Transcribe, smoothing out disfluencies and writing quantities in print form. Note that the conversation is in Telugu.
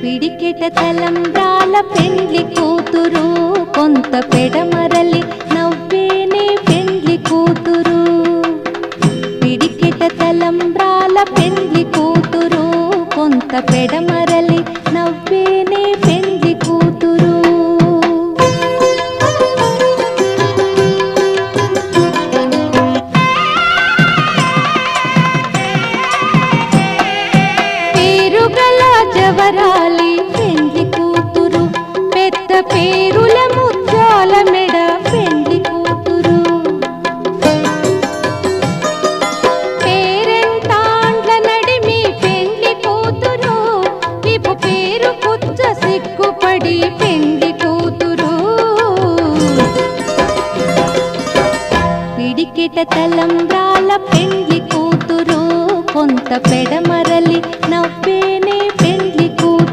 పిడికెట తలంబ్రాల పెండ్లి కూతురు కొంత పెడమరలి నవ్వేనే పెండ్లి కూతురు పిడికెట తలంబ్రాల పెండ్లి కూతురు కొంత పెడమరలి నవ్వేనే పెండ్లి కూతురు పేరుగల జవరాలి పెండ్లి కూతురు పెద్ద పేరుల ముత్యాల మెడ పెండ్లి కూతురు పేరెంతాండ్ల నడిమి పెండ్లి కూతురు విపు పేరు పుచ్చ సిగ్గుపడి పెండ్లి కూతురు పిడికెట తలం